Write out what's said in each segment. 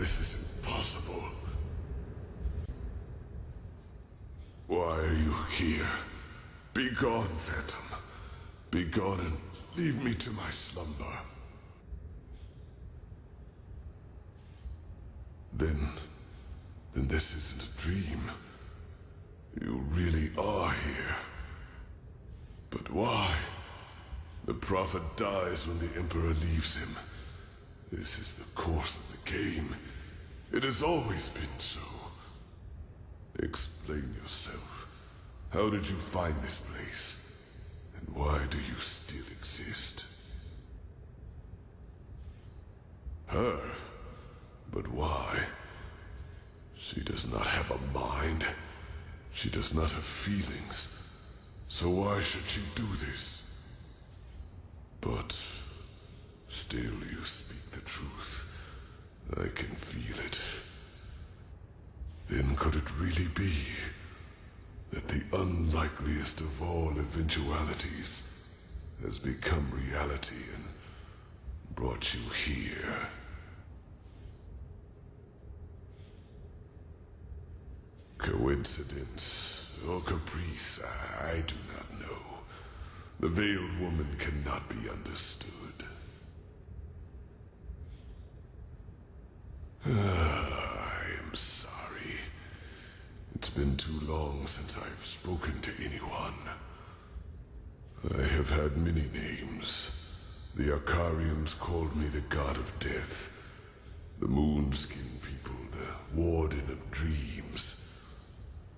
This is impossible. Why are you here? Be gone, Phantom. Be gone and leave me to my slumber. Then this isn't a dream. You really are here. But why? The Prophet dies when the Emperor leaves him. This is the course of the game. It has always been so. Explain yourself. How did you find this place? And why do you still exist? Her? But why? She does not have a mind. She does not have feelings. So why should she do this? But still you speak the truth. I can feel it. Then could it really be that the unlikeliest of all eventualities has become reality and brought you here? Coincidence or caprice, I do not know. The veiled woman cannot be understood. I am sorry. It's been too long since I've spoken to anyone. I have had many names. The Akarians called me the God of Death. The Moonskin people, the Warden of Dreams.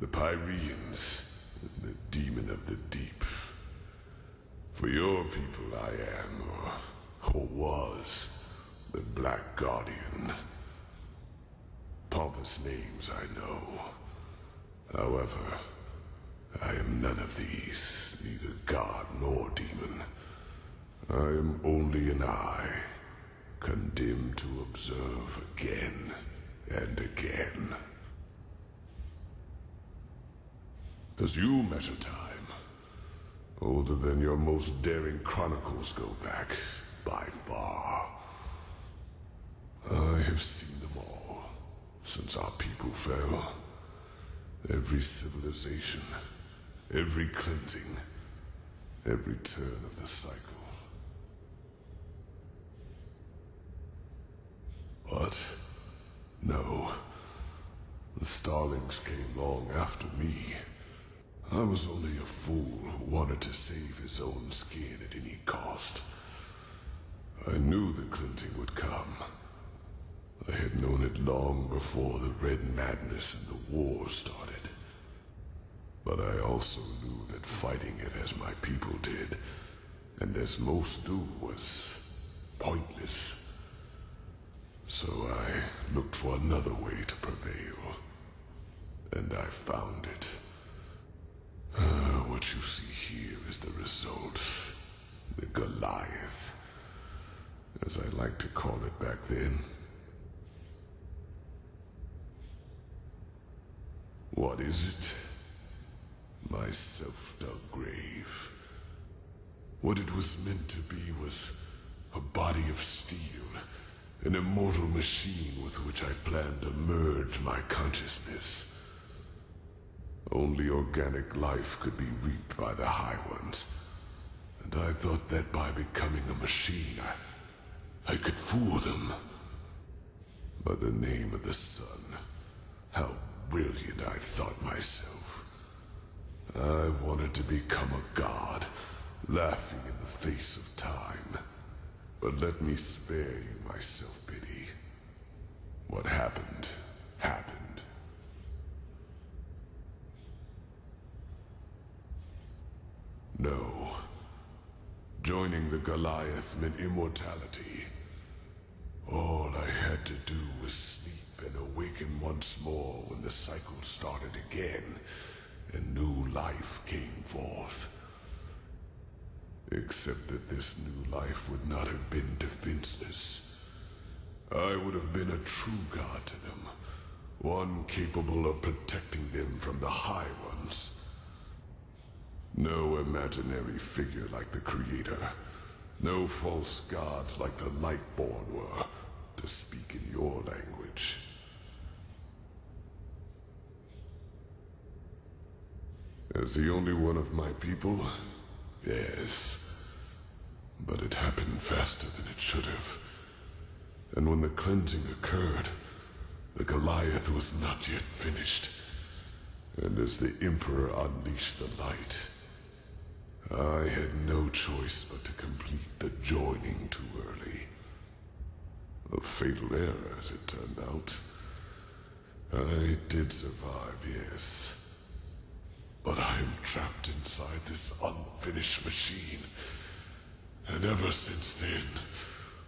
The Pyreans, the Demon of the Deep. For your people I am, or was, the Black Guardian. Pompous names, I know. However, I am none of these, neither god nor demon. I am only an eye, condemned to observe again and again. As you measure time, older than your most daring chronicles go back, by far. I have seen them all, since our people fell. Every civilization, every cleansing, every turn of the cycle. But, no. The Starlings came long after me. I was only a fool who wanted to save his own skin at any cost. I knew the cleansing would come. I had known it long before the Red Madness and the war started. But I also knew that fighting it as my people did, and as most do, was pointless. So I looked for another way to prevail. And I found it. What you see here is the result. The Goliath, as I like to call it back then. What is it? My self-dug grave. What it was meant to be was a body of steel, an immortal machine with which I planned to merge my consciousness. Only organic life could be reaped by the High Ones, and I thought that by becoming a machine, I could fool them. By the name of the sun, how brilliant I thought myself. I wanted to become a god, laughing in the face of time. But let me spare you my self-pity. What happened, happened. No. Joining the Goliath meant immortality. All I had to do was sleep and awaken once more when the cycle started again, and new life came forth. Except that this new life would not have been defenseless. I would have been a true god to them, one capable of protecting them from the High Ones. No imaginary figure like the Creator. No false gods like the Lightborn were. to speak in your language. As the only one of my people, yes. But it happened faster than it should have. And when the cleansing occurred, the Goliath was not yet finished. And as the Emperor unleashed the light, I had no choice but to complete the joining too early. A fatal error, as it turned out. I did survive, yes. But I am trapped inside this unfinished machine. And ever since then,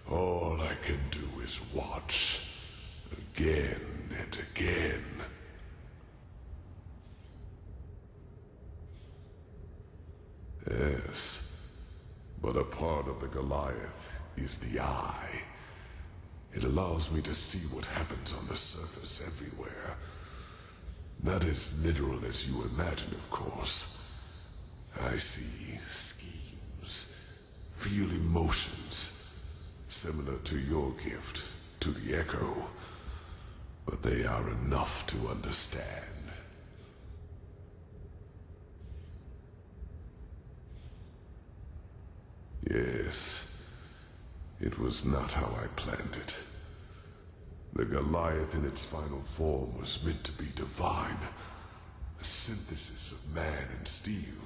all I can do is watch. Again and again. Yes, but a part of the Goliath is the eye. It allows me to see what happens on the surface everywhere. Not as literal as you imagine, of course. I see schemes, feel emotions, similar to your gift, to the Echo, but they are enough to understand. Yes, it was not how I planned it. The Goliath in its final form was meant to be divine, a synthesis of man and steel.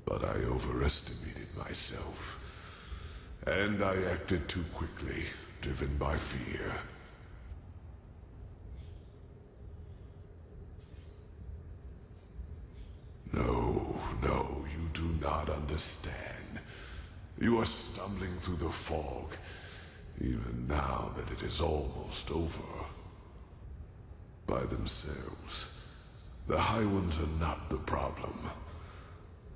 But I overestimated myself, and I acted too quickly, driven by fear. No, you do not understand. You are stumbling through the fog, even now that it is almost over. By themselves, the High Ones are not the problem.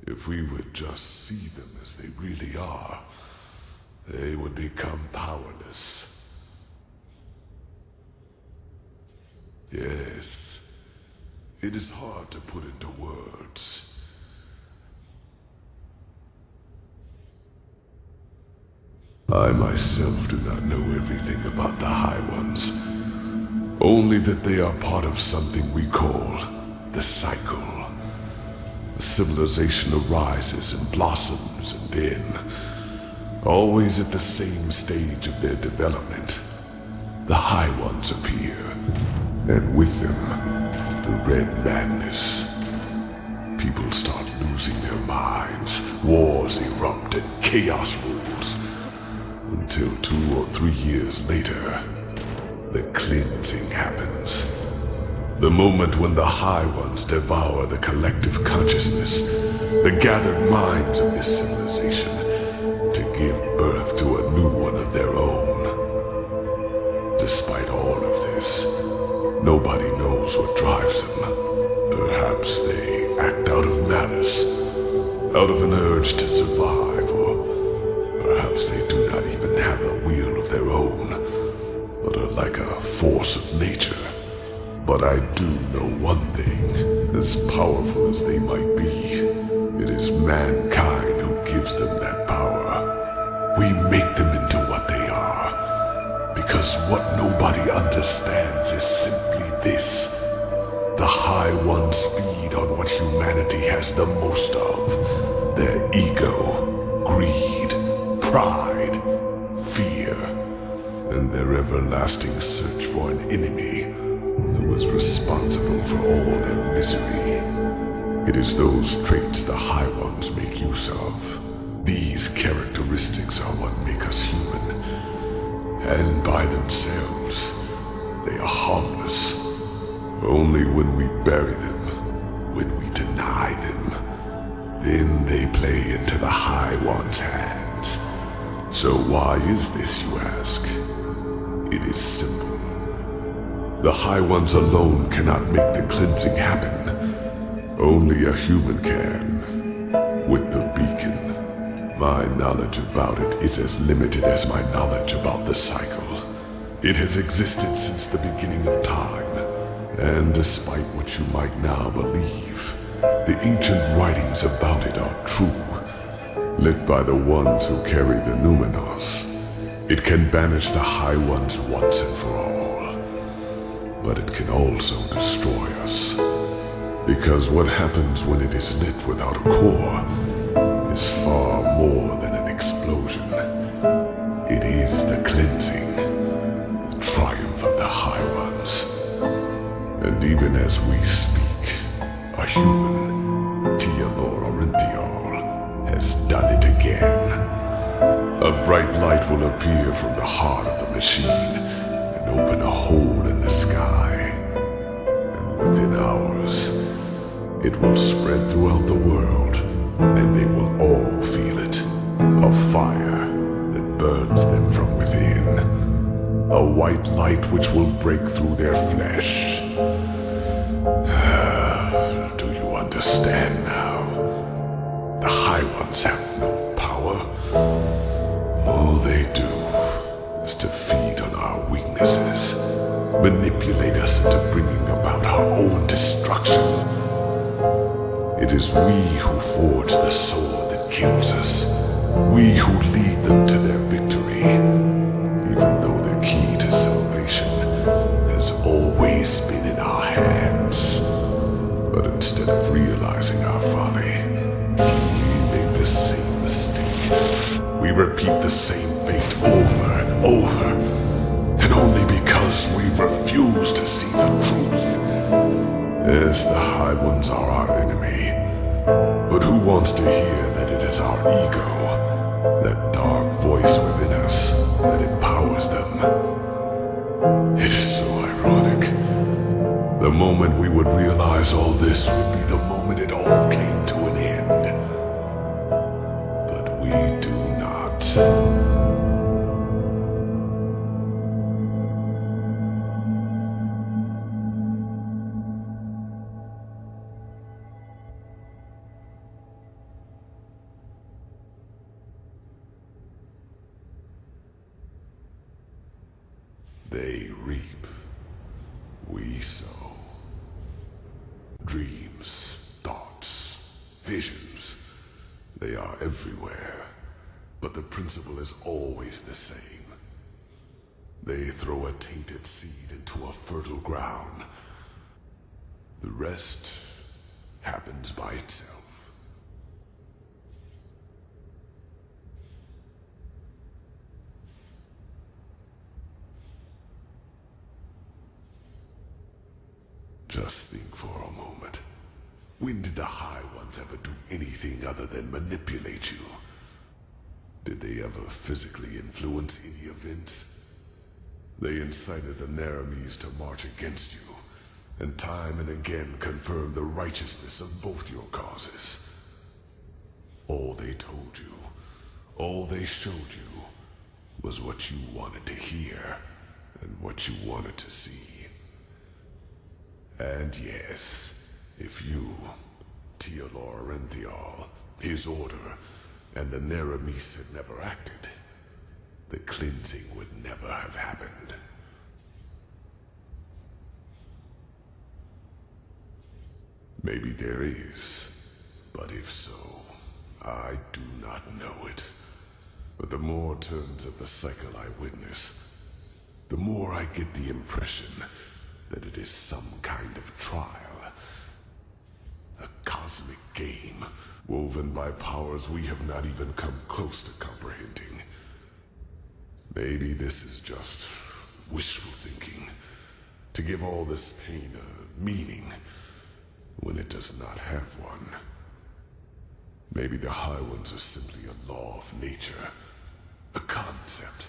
If we would just see them as they really are, they would become powerless. Yes, it is hard to put into words. I myself do not know everything about the High Ones. Only that they are part of something we call the cycle. A civilization arises and blossoms, and then, always at the same stage of their development, the High Ones appear, and with them, the Red Madness. People start losing their minds, wars erupt, and chaos rules. Until 2 or 3 years later, the cleansing happens. The moment when the High Ones devour the collective consciousness, the gathered minds of this civilization, to give birth to a new one of their own. Despite all of this, nobody knows what drives them. Perhaps they act out of malice, out of an urge to survive, or perhaps they do not even have a will of their own, but are like a force of nature. But I do know one thing, as powerful as they might be, it is mankind who gives them that power. We make them into what they are, because what nobody understands is simply this. The High Ones feed on what humanity has the most of, their ego, greed, pride, fear, and their everlasting search for an enemy who was responsible for all their misery. It is those traits the High Ones make use of. These characteristics are what make us human, and by themselves, they are harmless. Only when we bury them, when we deny them, then they play into the High Ones' hands. So why is this, you ask? It is simple. The High Ones alone cannot make the cleansing happen. Only a human can. With the beacon, my knowledge about it is as limited as my knowledge about the cycle. It has existed since the beginning of time, and despite what you might now believe, the ancient writings about it are true. Lit by the ones who carry the Numenos, It can banish the High Ones once and for all. But it can also destroy us. Because what happens when it is lit without a core is far more than an explosion. It is the cleansing, the triumph of the High Ones. And even as we speak, a human, Enderal, has done it again. A bright light will appear from the heart of the machine and open a hole in the sky. And within hours, it will spread throughout the world, and they will all feel it. A fire that burns them from within. A white light which will break through their flesh. Do you understand now? The High Ones have no power. All they do is to feed on our weaknesses, manipulate us into bringing about our own destruction. It is we who forge the sword that kills us. We who lead them to their victory, even though the key to salvation has always been in our hands. But instead of realizing our folly, we make the same mistake. We repeat the same fate over and over, and only because we refuse to see the truth. Yes, the High Ones are our enemy, but who wants to hear that it is our ego, that dark voice within us, that empowers them? It is so ironic. The moment we would realize all this would be the moment it all came to an end. But we do not. They reap, we sow. Dreams, thoughts, visions, they are everywhere, but the principle is always the same. They throw a tainted seed into a fertile ground. The rest happens by itself. Just think for a moment. When did the High Ones ever do anything other than manipulate you? Did they ever physically influence any events? They incited the Naramis to march against you, and time and again confirmed the righteousness of both your causes. All they told you, all they showed you, was what you wanted to hear, and what you wanted to see. And yes, if you, Enderal, his order, and the Naramis had never acted, the cleansing would never have happened. Maybe there is, but if so, I do not know it. But the more turns of the cycle I witness, the more I get the impression that it is some kind of trial. A cosmic game, woven by powers we have not even come close to comprehending. Maybe this is just wishful thinking, to give all this pain a meaning, when it does not have one. Maybe the High Ones are simply a law of nature, a concept,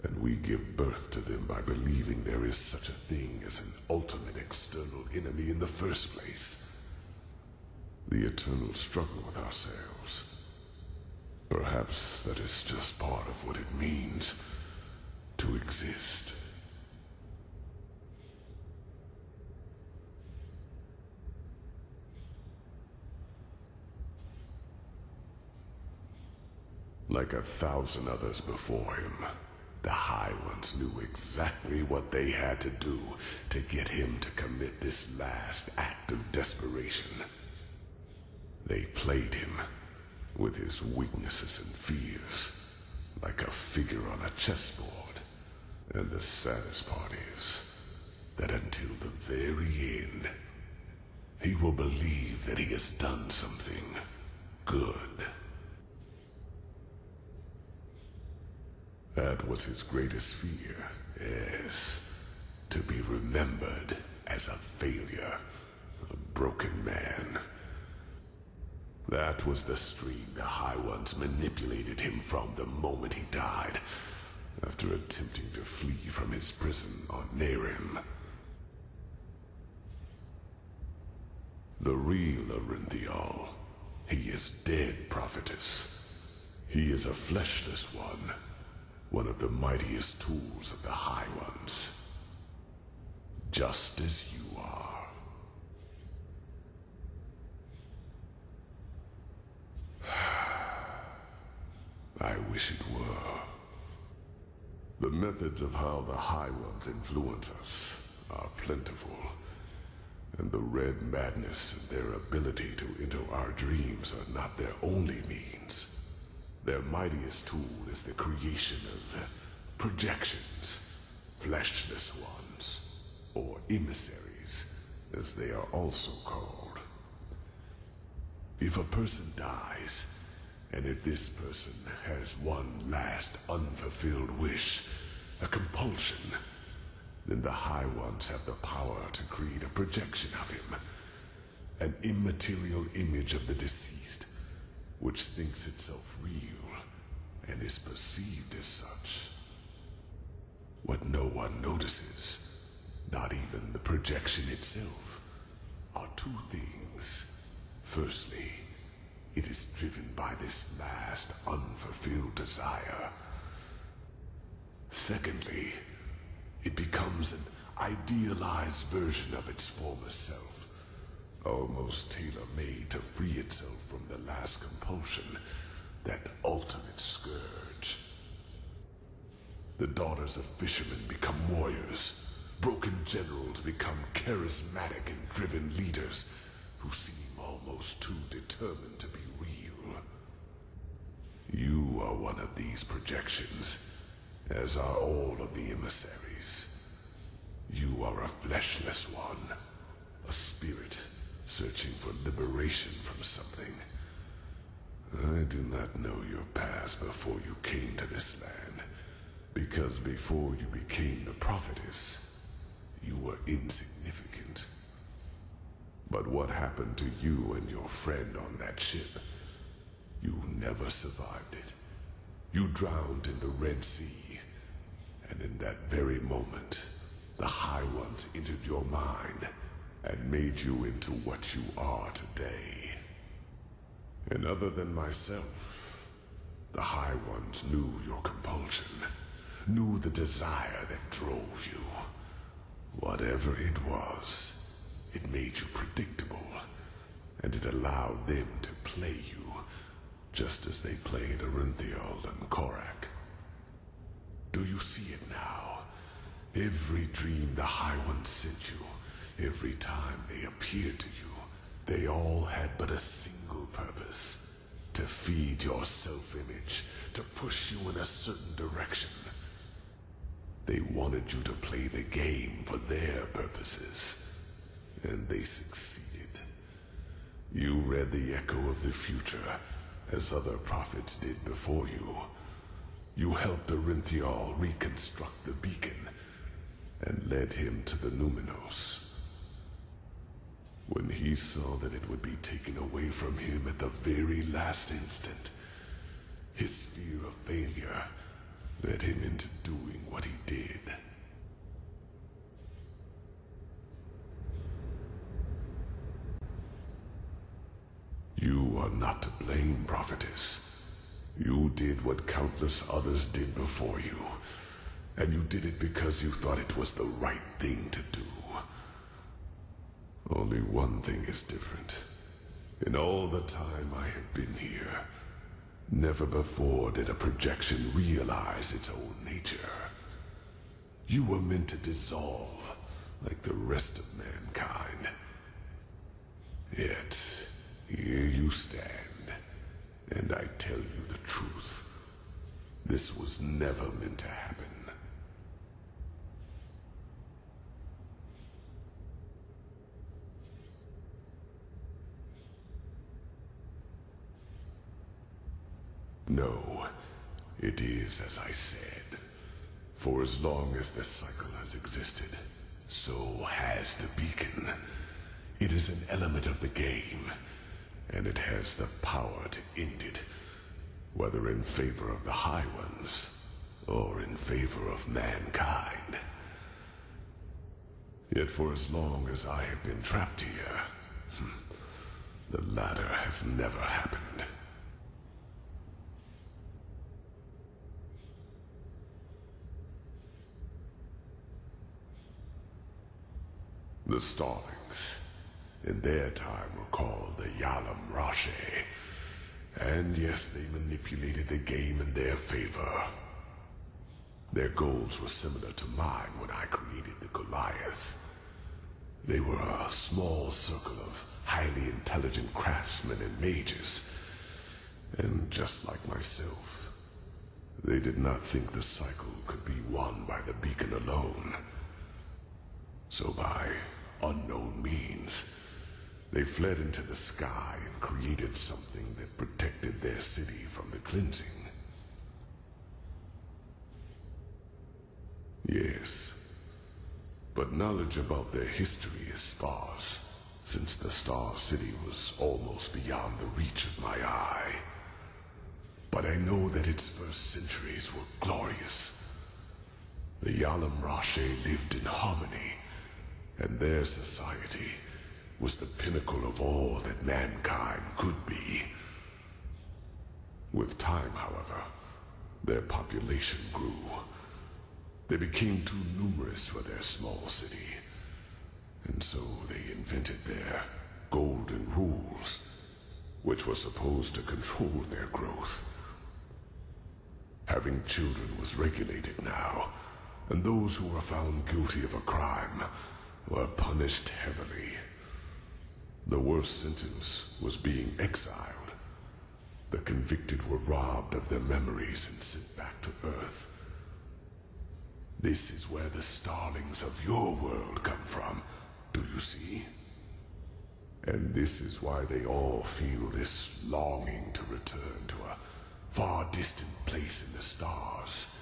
and we give birth to them by believing there is such a thing as an ultimate external enemy in the first place. The eternal struggle with ourselves. Perhaps that is just part of what it means to exist. Like 1,000 others before him, the High Ones knew exactly what they had to do to get him to commit this last act of desperation. They played him with his weaknesses and fears, like a figure on a chessboard. And the saddest part is that until the very end, he will believe that he has done something good. That was his greatest fear, yes, to be remembered as a failure, a broken man. That was the stream the High Ones manipulated him from the moment he died, after attempting to flee from his prison on Nerim. The real Enderal, he is dead, prophetess. He is a fleshless one of the mightiest tools of the High Ones. Just as you are. I wish it were. The methods of how the High Ones influence us are plentiful, and the Red Madness and their ability to enter our dreams are not their only means. Their mightiest tool is the creation of projections, fleshless ones, or emissaries, as they are also called. If a person dies, and if this person has one last unfulfilled wish, a compulsion, then the High Ones have the power to create a projection of him, an immaterial image of the deceased, which thinks itself real and is perceived as such. What no one notices, not even the projection itself, are two things. Firstly, it is driven by this last unfulfilled desire. Secondly, it becomes an idealized version of its former self, almost tailor-made to free itself from the last compulsion, that ultimate scourge. The daughters of fishermen become warriors. Broken generals become charismatic and driven leaders who seem almost too determined to be real. You are one of these projections, as are all of the emissaries. You are a fleshless one, a spirit searching for liberation from something. I do not know your past before you came to this land, because before you became the prophetess, you were insignificant. But what happened to you and your friend on that ship? You never survived it. You drowned in the Red Sea, and in that very moment, the High Ones entered your mind and made you into what you are today. And other than myself, the High Ones knew your compulsion, knew the desire that drove you. Whatever it was, it made you predictable, and it allowed them to play you, just as they played Enderal and Korak. Do you see it now? Every dream the High Ones sent you, every time they appeared to you, they all had but a single purpose: to feed your self-image, to push you in a certain direction. They wanted you to play the game for their purposes, and they succeeded. You read the echo of the future, as other prophets did before you. You helped Enderal reconstruct the beacon, and led him to the Numinos. When he saw that it would be taken away from him at the very last instant, his fear of failure led him into doing what he did. You are not to blame, prophetess. You did what countless others did before you, and you did it because you thought it was the right thing to do. Only one thing is different. In all the time I have been here, never before did a projection realize its own nature. You were meant to dissolve like the rest of mankind. Yet, here you stand, and I tell you the truth. This was never meant to happen. No, it is as I said. For as long as this cycle has existed, so has the beacon. It is an element of the game, and it has the power to end it, whether in favor of the High Ones, or in favor of mankind. Yet for as long as I have been trapped here, the latter has never happened. The Starlings, in their time, were called the NightOwlKOJ. And yes, they manipulated the game in their favor. Their goals were similar to mine when I created the Goliath. They were a small circle of highly intelligent craftsmen and mages. And just like myself, they did not think the cycle could be won by the beacon alone. So by unknown means, they fled into the sky and created something that protected their city from the cleansing. Yes, but knowledge about their history is sparse, since the Star City was almost beyond the reach of my eye. But I know that its first centuries were glorious. The NightOwlKOJ lived in harmony, and their society was the pinnacle of all that mankind could be. With time, however, their population grew. They became too numerous for their small city, and so they invented their golden rules, which were supposed to control their growth. Having children was regulated now, and those who were found guilty of a crime were punished heavily. The worst sentence was being exiled. The convicted were robbed of their memories and sent back to Earth. This is where the starlings of your world come from, do you see? And this is why they all feel this longing to return to a far distant place in the stars.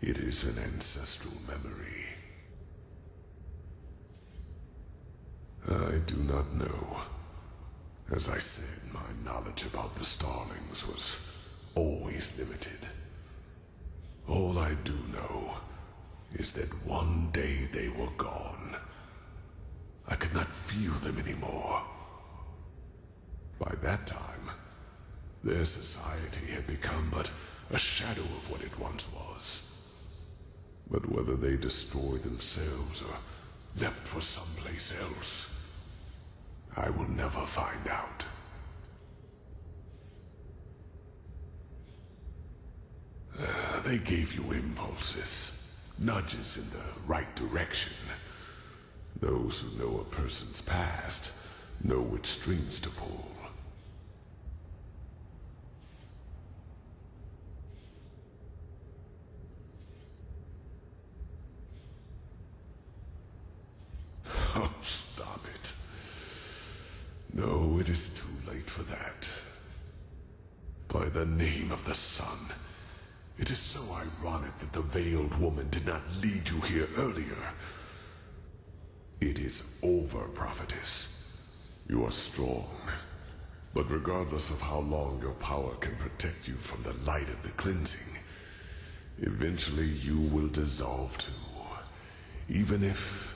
It is an ancestral memory. I do not know. As I said, my knowledge about the starlings was always limited. All I do know is that one day they were gone. I could not feel them anymore. By that time, their society had become but a shadow of what it once was. But whether they destroyed themselves or left for someplace else, I will never find out. They gave you impulses, nudges in the right direction. Those who know a person's past know which strings to pull. Oh, stop it. No, it is too late for that. By the name of the sun, it is so ironic that the veiled woman did not lead you here earlier. It is over, prophetess. You are strong. But regardless of how long your power can protect you from the light of the cleansing, eventually you will dissolve too. Even if...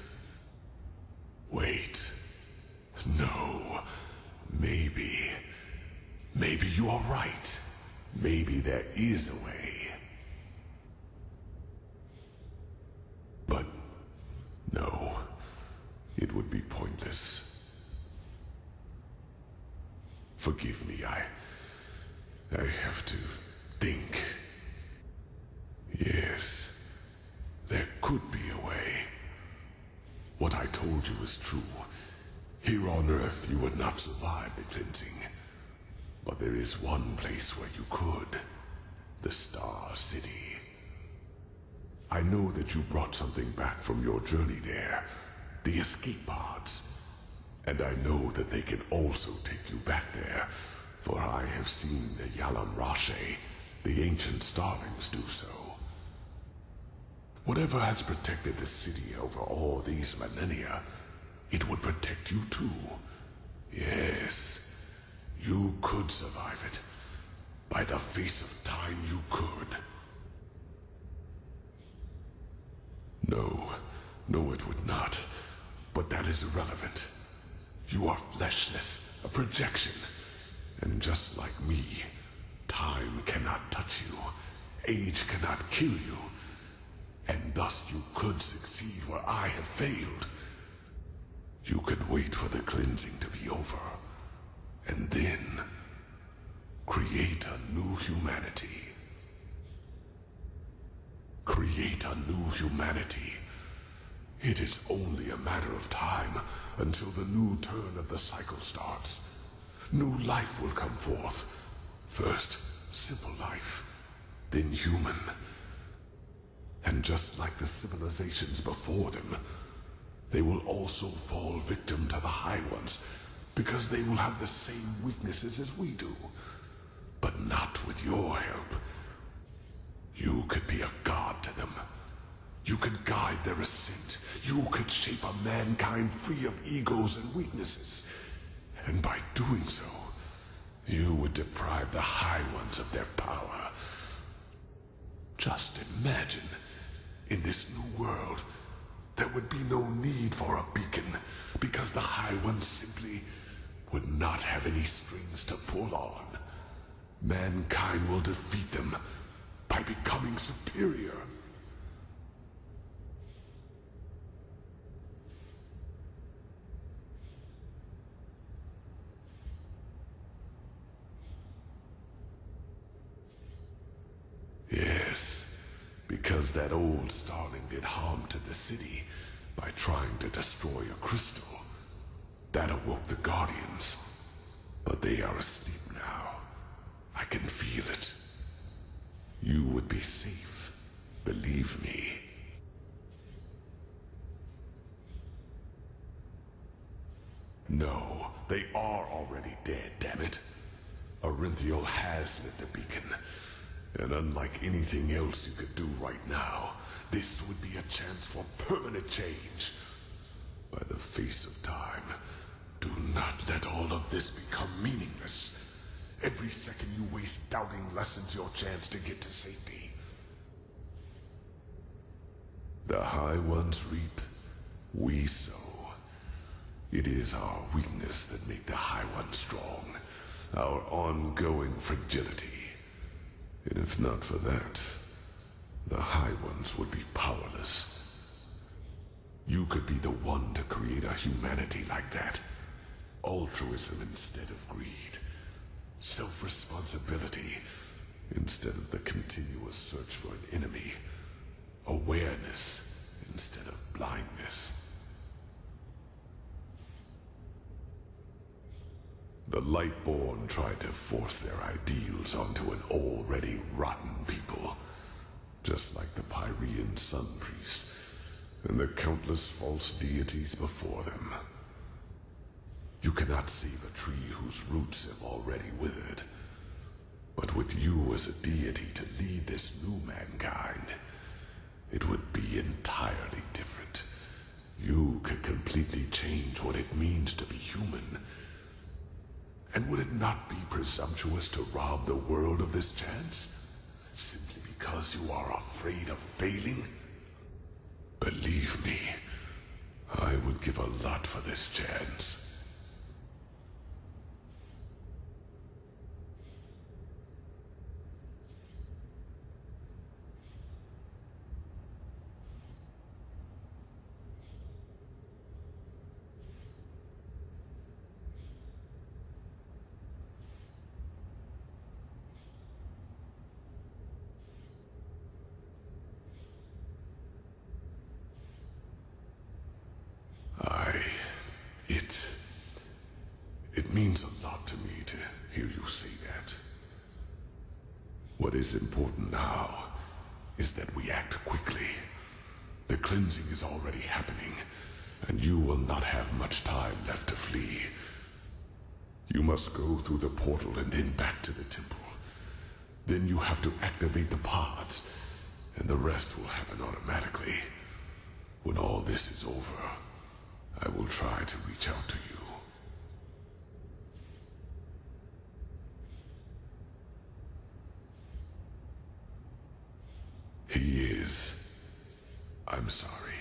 Wait. No. Maybe you are right. Maybe there is a way. But no, it would be pointless. Forgive me, I have to think. Yes, there could be a way. What I told you is true. Here on Earth, you would not survive the cleansing. But there is one place where you could. the Star City. I know that you brought something back from your journey there, the escape pods. And I know that they can also take you back there, for I have seen the Yalam Rashe, the ancient starlings, do so. Whatever has protected the city over all these millennia, it would protect you too. Yes, you could survive it. By the face of time, you could. No, it would not. But that is irrelevant. You are fleshless, a projection. And just like me, time cannot touch you. Age cannot kill you. And thus you could succeed where I have failed. You could wait for the cleansing to be over. And then create a new humanity. Create a new humanity. It is only a matter of time until the new turn of the cycle starts. New life will come forth. First, simple life, then human. And just like the civilizations before them, they will also fall victim to the High Ones, because they will have the same weaknesses as we do. But not with your help. You could be a god to them. You could guide their ascent. You could shape a mankind free of egos and weaknesses. And by doing so, you would deprive the High Ones of their power. Just imagine, in this new world, there would be no need for a beacon, because the High Ones simply would not have any strings to pull on. Mankind will defeat them by becoming superior. Yes, because that old starling did harm to the city by trying to destroy a crystal. That awoke the Guardians. But they are asleep now. I can feel it. You would be safe, believe me. No, they are already dead, damn it. Orinthiel has lit the beacon. And unlike anything else you could do right now, this would be a chance for permanent change. By the face of time, do not let all of this become meaningless. Every second you waste doubting lessens your chance to get to safety. The High Ones reap, we sow. It is our weakness that make the High Ones strong, our ongoing fragility. And if not for that, the High Ones would be powerless. You could be the one to create a humanity like that. Altruism instead of greed. Self-responsibility instead of the continuous search for an enemy. Awareness instead of blindness. The Lightborn tried to force their ideals onto an already rotten people, just like the Pyrean Sun Priest and the countless false deities before them. You cannot save a tree whose roots have already withered, but with you as a deity to lead this new mankind, it would be entirely different. You could completely change what it means to be human. And would it not be presumptuous to rob the world of this chance? Simply because you are afraid of failing? Believe me, I would give a lot for this chance. It means a lot to me to hear you say that. What is important now is that we act quickly. The cleansing is already happening, and you will not have much time left to flee. You must go through the portal and then back to the temple. Then you have to activate the pods, and the rest will happen automatically. When all this is over, I will try to reach out to you. He is. I'm sorry,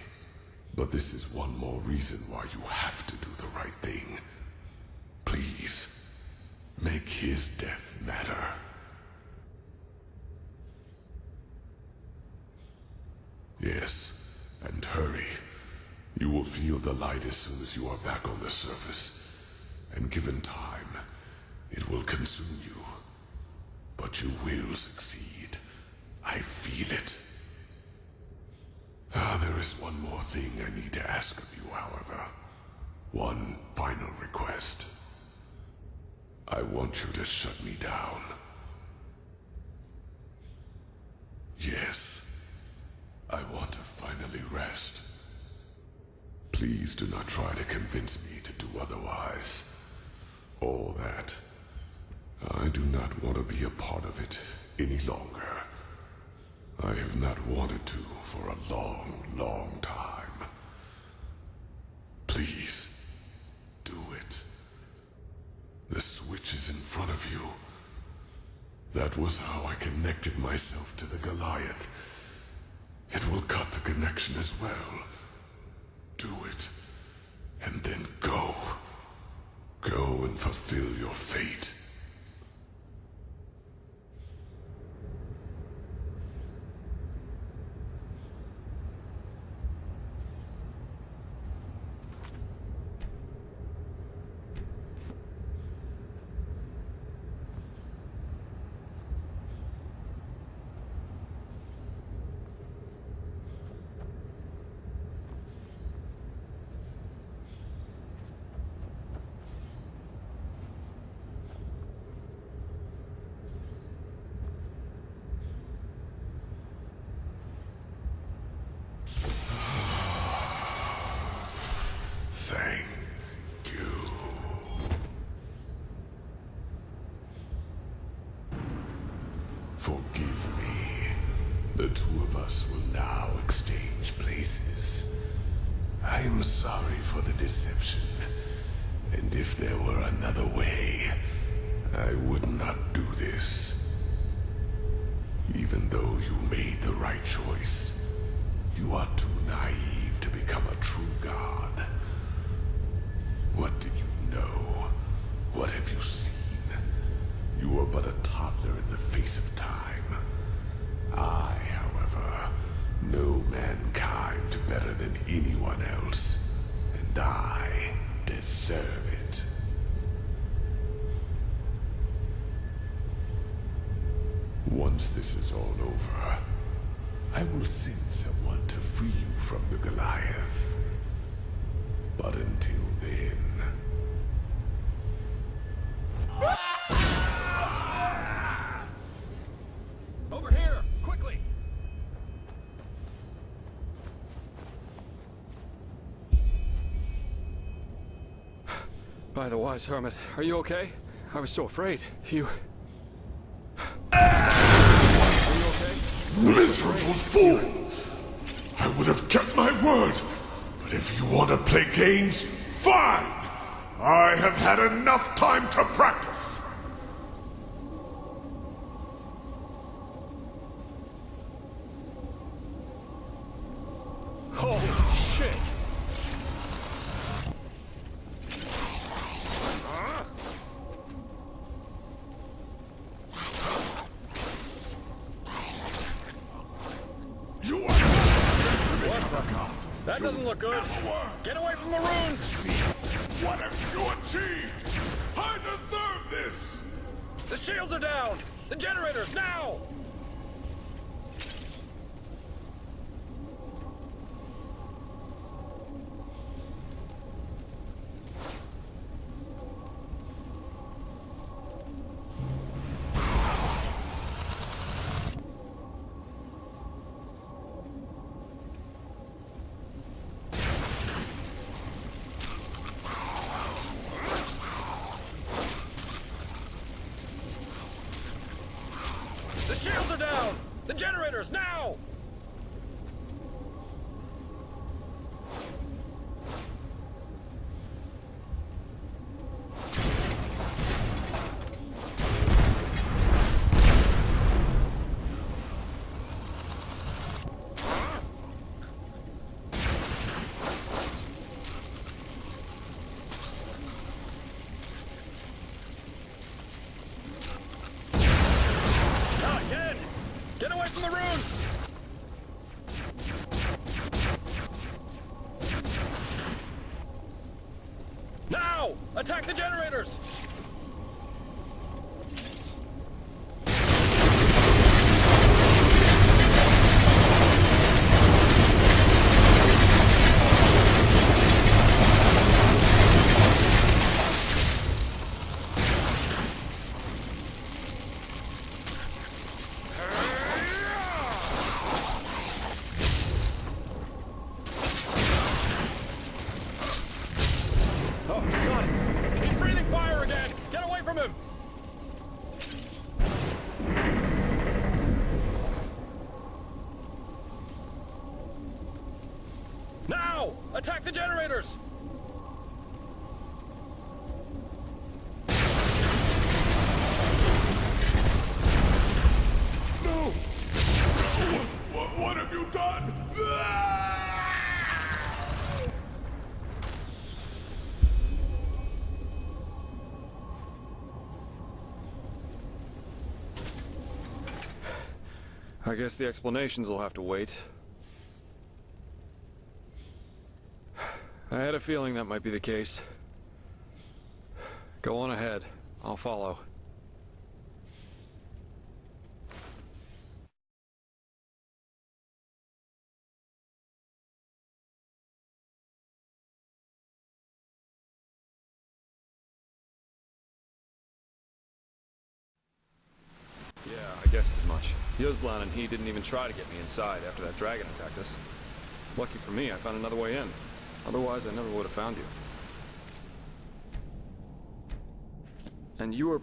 but this is one more reason why you have to do the right thing. Please, make his death matter. Yes, and hurry. You will feel the light as soon as you are back on the surface. And given time, it will consume you. But you will succeed. I feel it. There is one more thing I need to ask of you, however. One final request. I want you to shut me down. Yes, I want to finally rest. Please do not try to convince me to do otherwise. All that. I do not want to be a part of it any longer. I have not wanted to for a long, long time. Please, do it. The switch is in front of you. That was how I connected myself to the Goliath. It will cut the connection as well. Do it, and then go. Go and fulfill your fate. Thank you. Forgive me. The two of us will now exchange places. I am sorry for the deception. And if there were another way, I would not do this. Even though you made the right choice, you are too naive to become a true god. What do you know? What have you seen? You are but a toddler in the face of time. I, however, know mankind better than anyone else, and I deserve it. Once this is all over, I will send someone to free you from the Goliath. But until then... Over here! Quickly! By the wise hermit, are you okay? I was so afraid. You... Are you okay? Miserable fool! I would have kept my word, but if you want to play games, fine! I have had enough time to practice! Holy shit! You are... That doesn't look good! Get away from the runes! What have you achieved? I deserve this! The shields are down! The generators, now! generators, now! Get away from the runes! Now! Attack the generators! Now! Attack the generators! No! What have you done? I guess the explanations will have to wait. I had a feeling that might be the case. Go on ahead. I'll follow. Yeah, I guessed as much. Yuzlan and he didn't even try to get me inside after that dragon attacked us. Lucky for me, I found another way in. Otherwise, I never would have found you. And you were...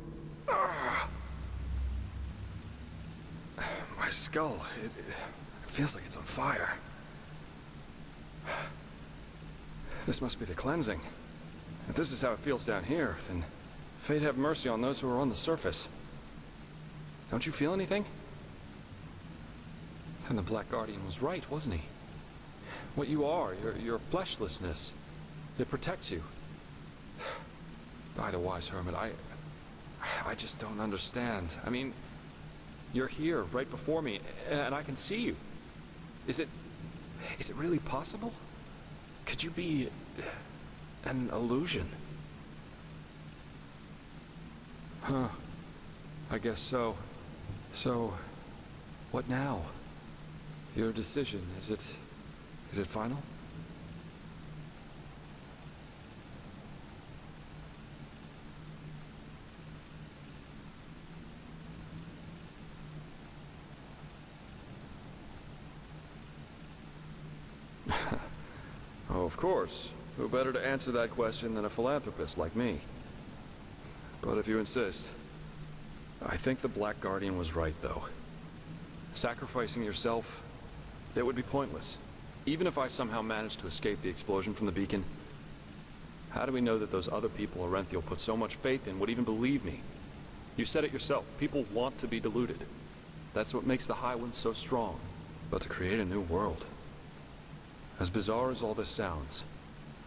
My skull, it feels like it's on fire. This must be the cleansing. If this is how it feels down here, then fate have mercy on those who are on the surface. Don't you feel anything? Then the Black Guardian was right, wasn't he? What you are, your fleshlessness, it protects you. By the wise hermit, I just don't understand. I mean, you're here, right before me, and I can see you. Is it really possible? Could you be an illusion? Huh. I guess so. So, what now? Your decision, is it final? Oh, of course. Who better to answer that question than a philanthropist like me? But if you insist, I think the Black Guardian was right, though. Sacrificing yourself, it would be pointless. Even if I somehow managed to escape the explosion from the beacon, how do we know that those other people Orenthiel put so much faith in would even believe me? You said it yourself, people want to be deluded. That's what makes the High One so strong. But to create a new world, as bizarre as all this sounds,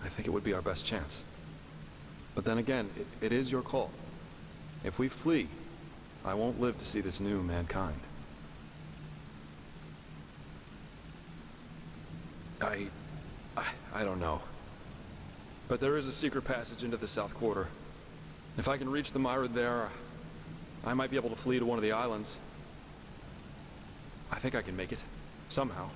I think it would be our best chance. But then again, it is your call. If we flee, I won't live to see this new mankind. I don't know. But there is a secret passage into the South Quarter. If I can reach the Myra there, I might be able to flee to one of the islands. I think I can make it. Somehow.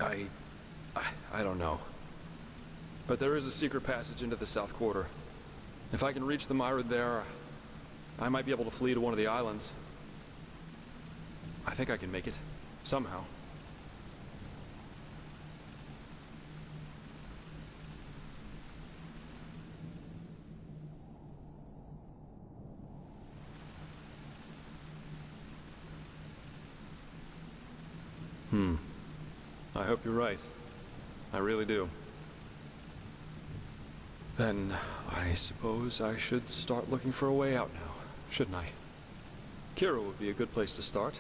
I... I don't know. But there is a secret passage into the South Quarter. If I can reach the Myra there, I might be able to flee to one of the islands. I think I can make it. Somehow. I hope you're right. I really do. Then, I suppose I should start looking for a way out now, shouldn't I? Kira would be a good place to start.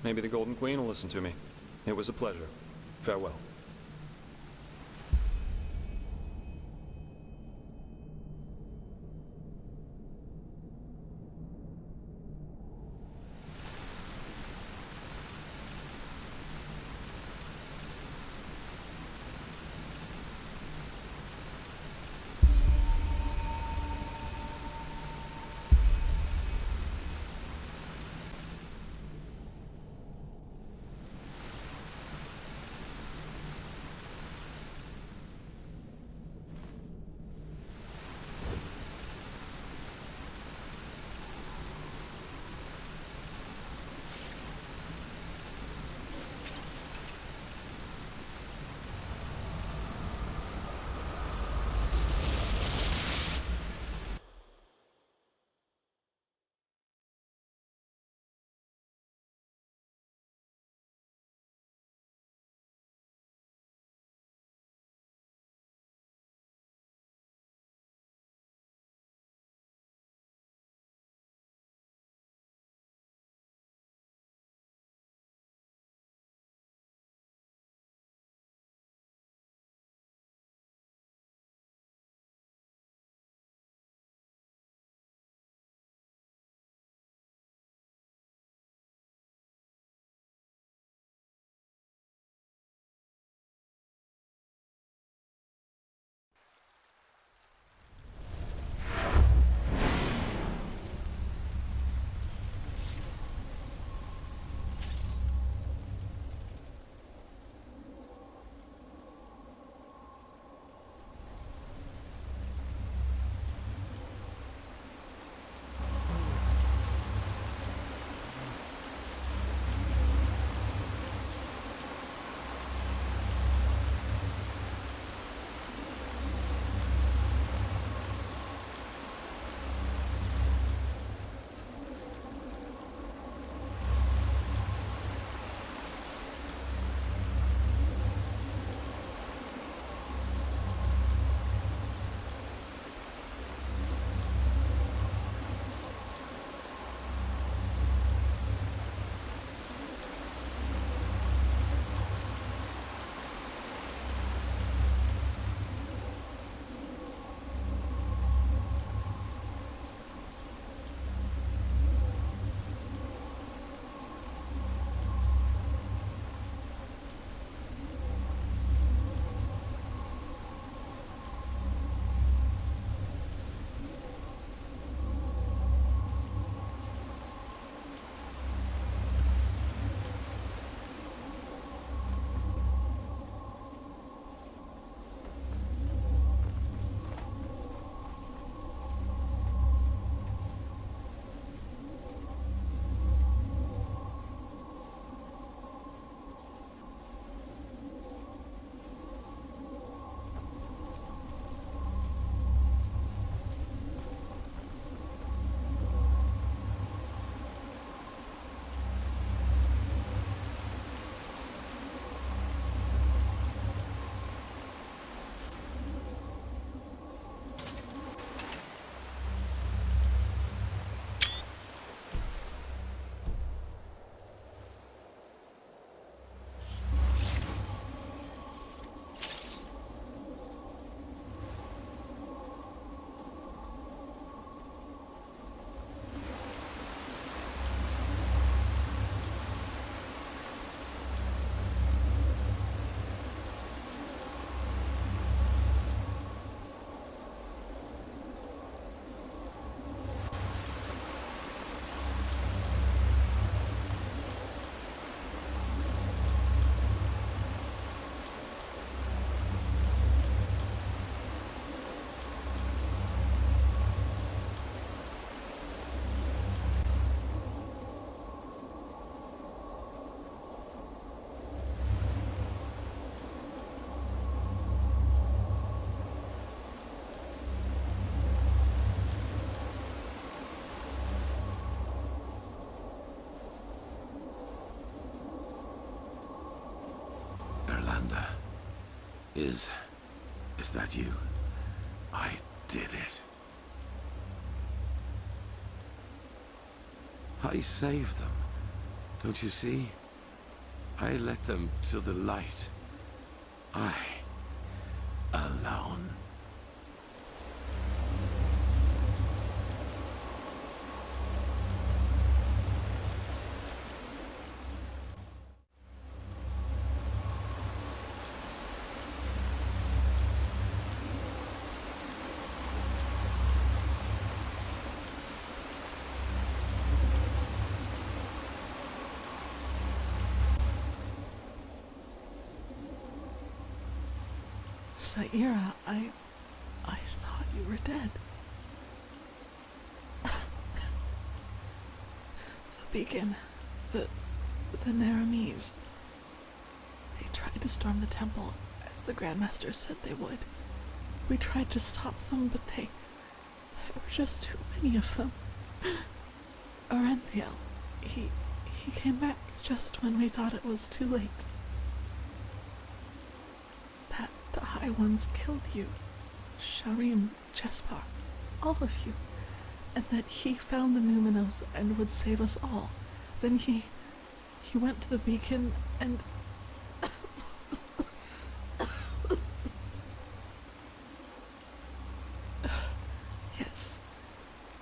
Maybe the Golden Queen will listen to me. It was a pleasure. Farewell. Is that you? I did it. I saved them. Don't you see? I led them to the light. I, alone. Saira, I thought you were dead. The beacon, the Naramis. They tried to storm the temple, as the Grandmaster said they would. We tried to stop them, but there were just too many of them. Enderal, he came back just when we thought it was too late. That the High Ones killed you, Sharim, Jespar, all of you, and that he found the Numinos and would save us all. Then he went to the beacon and... Yes,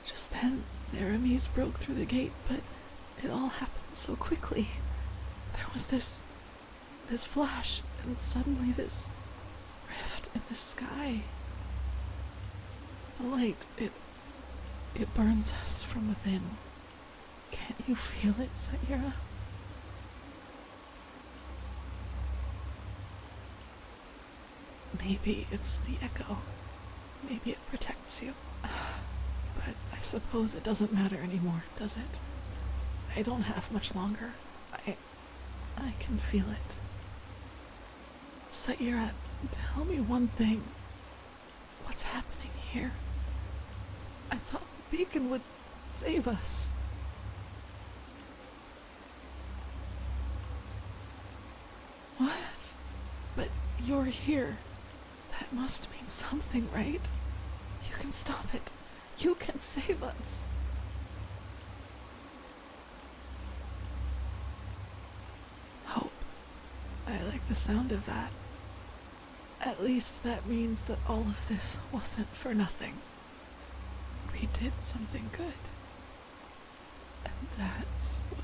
just then Naramis broke through the gate, but it all happened so quickly. There was this flash, and suddenly this rift in the sky. The light, it burns us from within. Can't you feel it, Saira? Maybe it's the echo. Maybe it protects you. But I suppose it doesn't matter anymore, does it? I don't have much longer. I can feel it. Saira, tell me one thing. What's happening here? I thought the beacon would save us. What? But you're here. That must mean something, right? You can stop it. You can save us. Hope. I like the sound of that. At least that means that all of this wasn't for nothing. We did something good. And that's what...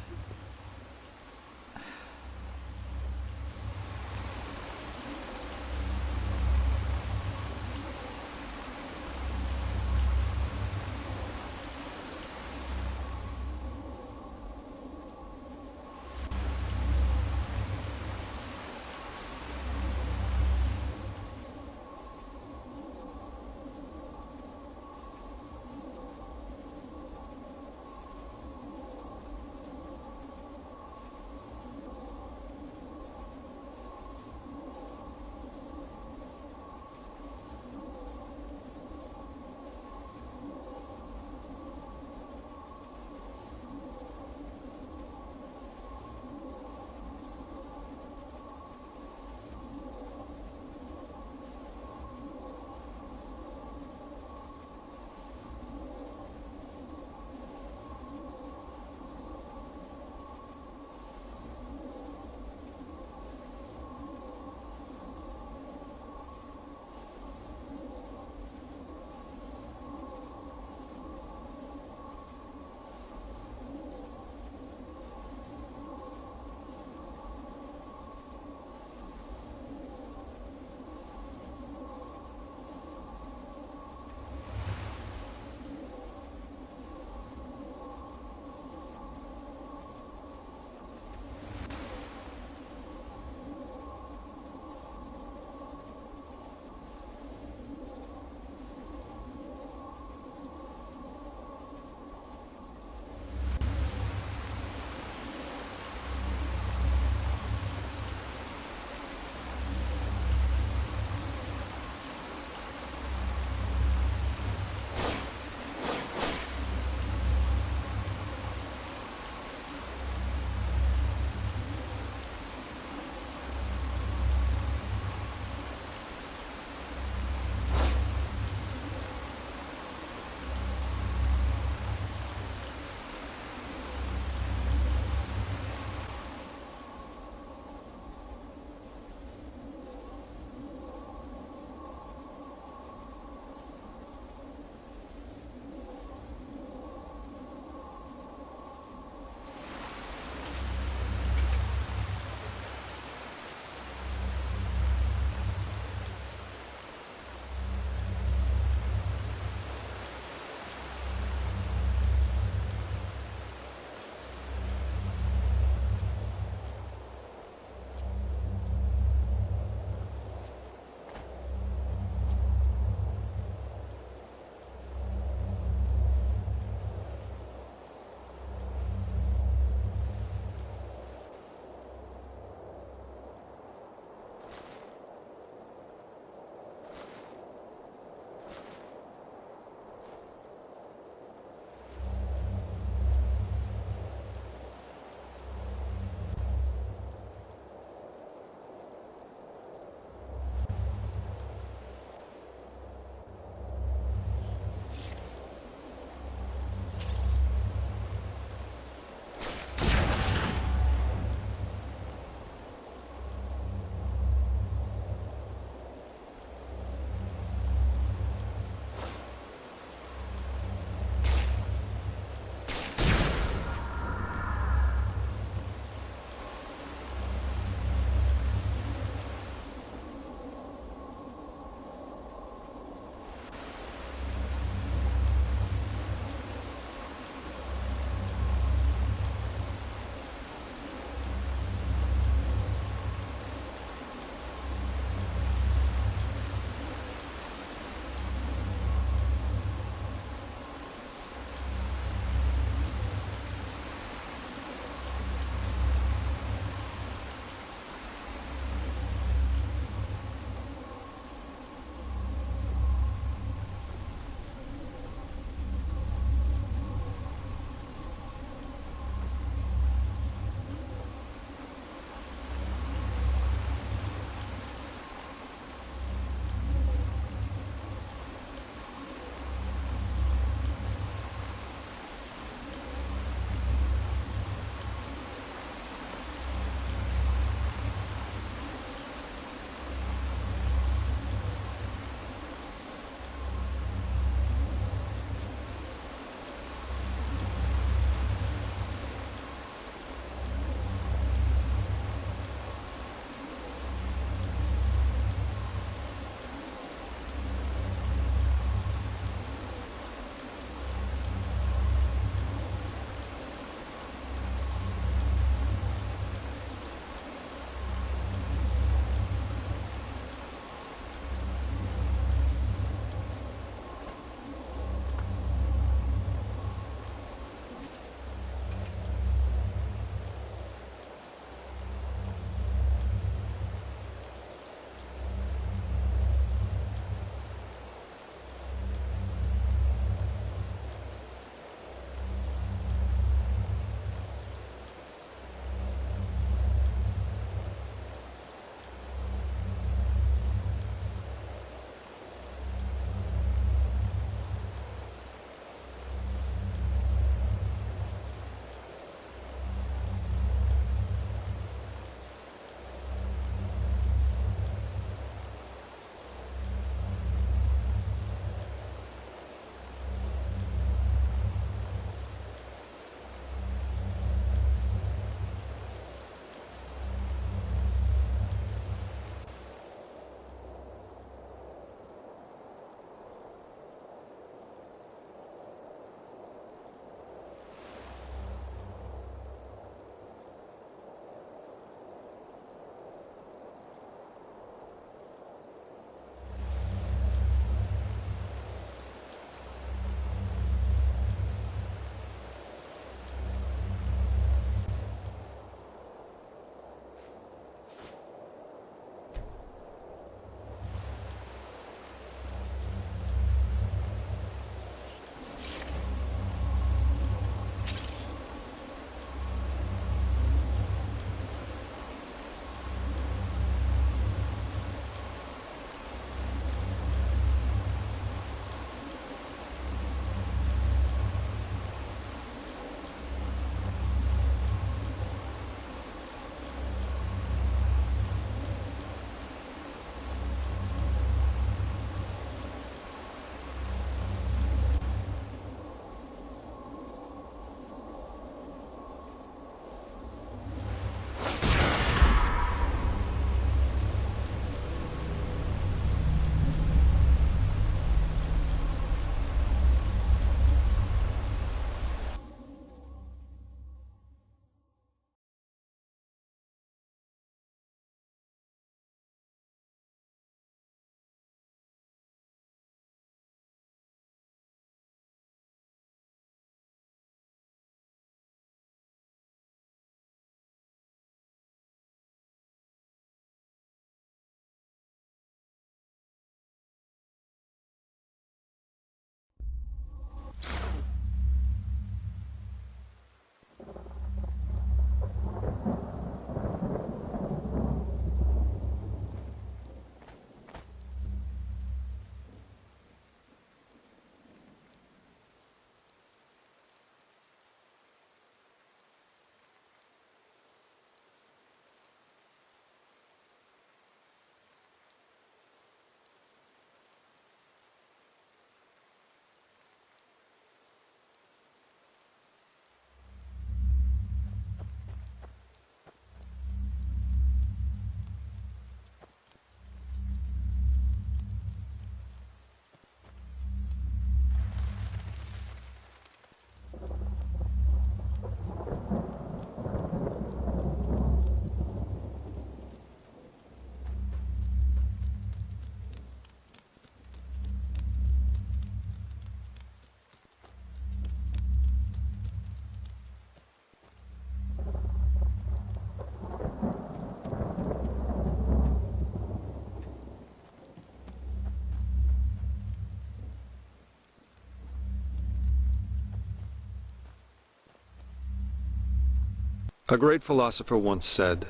A great philosopher once said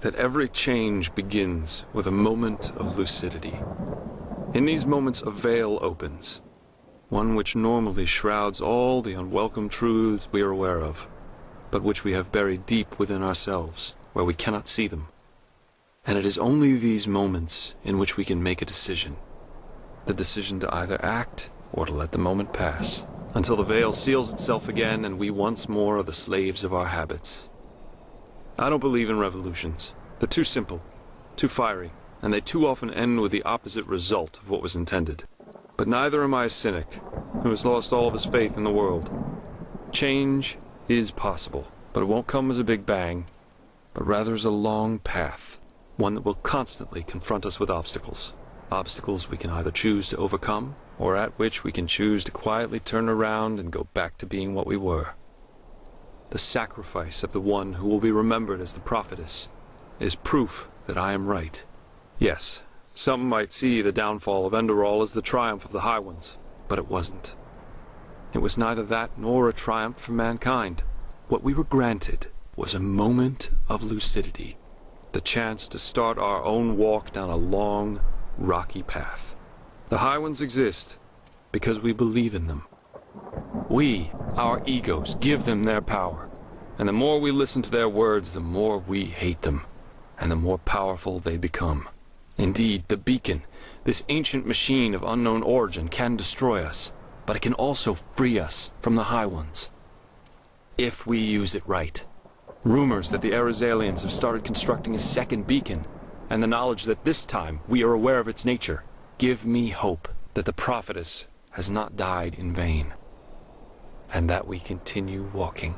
that every change begins with a moment of lucidity. In these moments, a veil opens, one which normally shrouds all the unwelcome truths we are aware of, but which we have buried deep within ourselves, where we cannot see them. And it is only these moments in which we can make a decision. The decision to either act or to let the moment pass, until the veil seals itself again and we once more are the slaves of our habits. I don't believe in revolutions. They're too simple, too fiery, and they too often end with the opposite result of what was intended. But neither am I a cynic who has lost all of his faith in the world. Change is possible, but it won't come as a big bang, but rather as a long path, one that will constantly confront us with obstacles. Obstacles we can either choose to overcome, or at which we can choose to quietly turn around and go back to being what we were. The sacrifice of the one who will be remembered as the prophetess is proof that I am right. Yes, some might see the downfall of Enderal as the triumph of the High Ones, but it wasn't. It was neither that nor a triumph for mankind. What we were granted was a moment of lucidity, the chance to start our own walk down a long, rocky path. The High Ones exist because we believe in them. We, our egos, give them their power, and the more we listen to their words, the more we hate them, and the more powerful they become. Indeed, the beacon, this ancient machine of unknown origin, can destroy us, but it can also free us from the High Ones, if we use it right. Rumors that the Arizalians have started constructing a second beacon, and the knowledge that this time we are aware of its nature, give me hope that the prophetess has not died in vain, and that we continue walking.